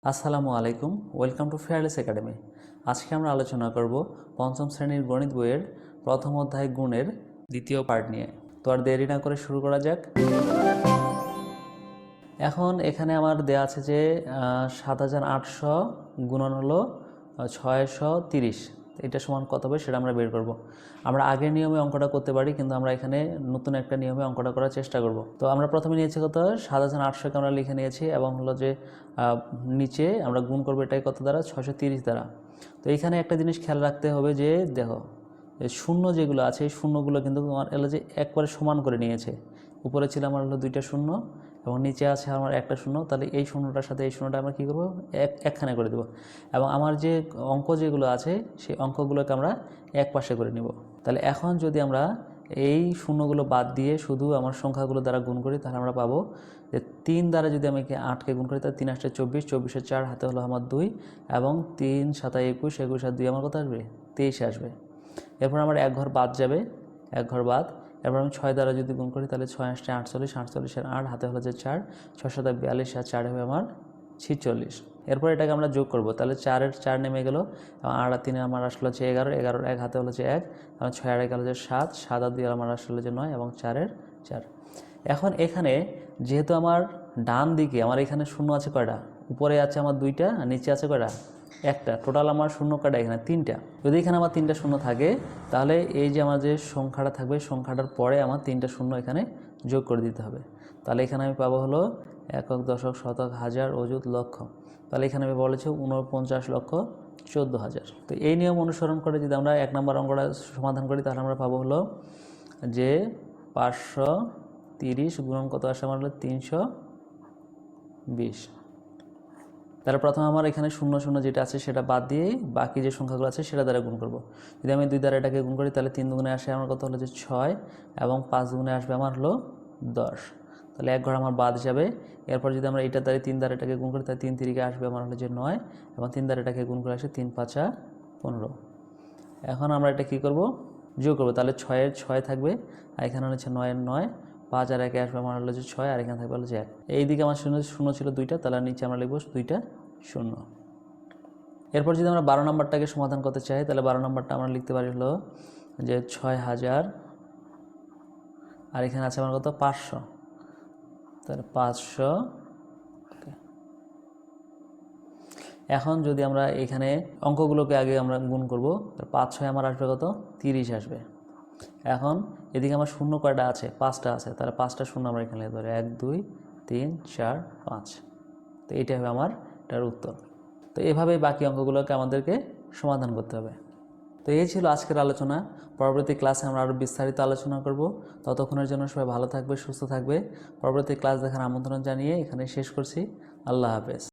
আসসালামু আলাইকুম, welcome to fearless academy. আজকে আমরা আলোচনা করব পঞ্চম শ্রেণীর গণিত বইয়ের প্রথম অধ্যায় গুণের দ্বিতীয় পার্ট নিয়ে। তো আর দেরি না করে শুরু করা যাক। এখন এখানে আমার দেয়া আছে যে ৭৮০০ গুণন হলো ৬৩০, এটা সমান কত হবে সেটা আমরা বের করব। আমরা আগের নিয়মে অঙ্কটা করতে পারি, কিন্তু আমরা এখানে নতুন একটা নিয়মে অঙ্কটা করার চেষ্টা করব। তো আমরা প্রথমে নিয়েছি কত, ৭৮০০কে আমরা লিখে নিয়েছি এবং হলো যে নিচে আমরা গুণ করবো এটাই কত দ্বারা, ৬৩০ দ্বারা। তো এইখানে একটা জিনিস খেয়াল রাখতে হবে যে দেখো, এই শূন্য যেগুলো আছে এই শূন্যগুলো কিন্তু আমার এলো যে একবারে সমান করে নিয়েছে। উপরে ছিল আমার হলো 2টা শূন্য এবং নিচে আছে আমার একটা শূন্য, তাহলে এই শূন্যটার সাথে এই শূন্যটা আমরা কী করবো, একখানে করে দেবো। এবং আমার যে অঙ্ক যেগুলো আছে সেই অঙ্কগুলোকে আমরা এক পাশে করে নিব। তাহলে এখন যদি আমরা এই শূন্যগুলো বাদ দিয়ে শুধু আমার সংখ্যাগুলো দ্বারা গুণ করি, তাহলে আমরা পাবো যে 3 দ্বারা যদি আমি 8কে গুণ করি, তাহলে 3 8 24, 24 4 হাতে হলো আমার 2 এবং 3 7 21, 21 আর 2 আমার কত আসবে, 23 আসবে। এরপর আমার এক ঘর বাদ যাবে, এক ঘর বাদ। এরপর আমি 6 দ্বারা যদি গুণ করি, তাহলে 6 8 48, 48 আর 8 হাতে হলো যে 4, 6 7 42 আর 4 হবে আমার 46। এরপর এটাকে আমরা যোগ করব, তাহলে 4 এর 4 নেমে গেল এবং 8 আর 3 আমার আসলো হচ্ছে 11, 11 1 হাতে হলো যে 1, এবং 6 আর 1 হলো যে 7, 7 আর 2 আমার আসলো যে 9 এবং 4 এর 4। এখন এখানে যেহেতু আমার ডান দিকে আমার এখানে শূন্য আছে কয়টা, উপরে আছে আমার 2টা আর নিচে আছে কয়টা, একটা, টোটাল আমার শূন্য কয়টা এখানে 3টা। যদি এখানে আমার 3টা শূন্য থাকে, তাহলে এই যে আমার যে সংখ্যাটা থাকবে সংখ্যাটার পরে আমার 3টা শূন্য এখানে যোগ করে দিতে হবে। তাহলে এখানে আমি পাবো হলো একক, দশক, শতক, হাজার, অযুত, লক্ষ। তাহলে এখানে আমি বলেছি 49,14,000। তো এই নিয়ম অনুসরণ করে যদি আমরা 1 নম্বর অঙ্কটা সমাধান করি, তাহলে আমরা পাবো হলো যে 530 গুণন কত আসে আমার হলো 320। তাহলে প্রথমে আমার এখানে 0 0 যেটা আছে সেটা বাদ দিয়ে বাকি যে সংখ্যাগুলো আছে সেটা দ্বারা গুণ করব। যদি আমি 2 দ্বারা এটাকে গুণ করি, তাহলে 3 দুগুণে আসে আমার কত হলো যে 6 এবং 5 দুগুণে আসবে আমার হলো 10। তাহলে এক ঘর আমার বাদ যাবে। এরপর যদি আমরা এইটার দ্বারা 3 দ্বারা এটাকে গুণ করি, তাহলে 3 3 আসবে আমার হলো যে 9 এবং 3 দ্বারা এটাকে গুণ করে আসে 3 5 15। এখন আমরা এটা কী করব, যোগ করবো। তাহলে 6 এর 6 থাকবে আর এখানে হচ্ছে 9 এর 9, 5 আর 1 আসবে আমার হলো যে 6 আর এখানে থাকবে হলো যে 1। এইদিকে আমার শূন্য ছিল 2টা, তাহলে নিচে আমরা লিখবো 2টা শূন্য। এরপর যদি আমরা 12 নম্বরটাকে সমাধান করতে চাই, তাহলে 12 নম্বরটা আমরা লিখতে পারি হলো যে 6000 আর এখানে আছে আমার কত 500, তাহলে 500। এখন যদি আমরা এখানে অঙ্কগুলোকে আগে আমরা গুণ করব, তাহলে 5 6 আমার আসবে কত, 30 আসবে। এখন এদিকে আমার শূন্য কয়টা আছে, 5টা আছে, তাহলে 5টা শূন্য আমরা এখানে লিখতে পারি 1 2 3 4 5। তো এইটা হবে আমার এটার উত্তর। তো এভাবেই বাকি অঙ্কগুলোকে আমাদেরকে সমাধান করতে হবে। তো এই ছিল আজকের আলোচনা। পরবর্তী ক্লাসে আমরা আরও বিস্তারিত আলোচনা করব। ততক্ষণের জন্য সবাই ভালো থাকবে, সুস্থ থাকবে। পরবর্তী ক্লাস দেখার আমন্ত্রণ জানিয়ে এখানে শেষ করছি। আল্লাহ হাফেজ।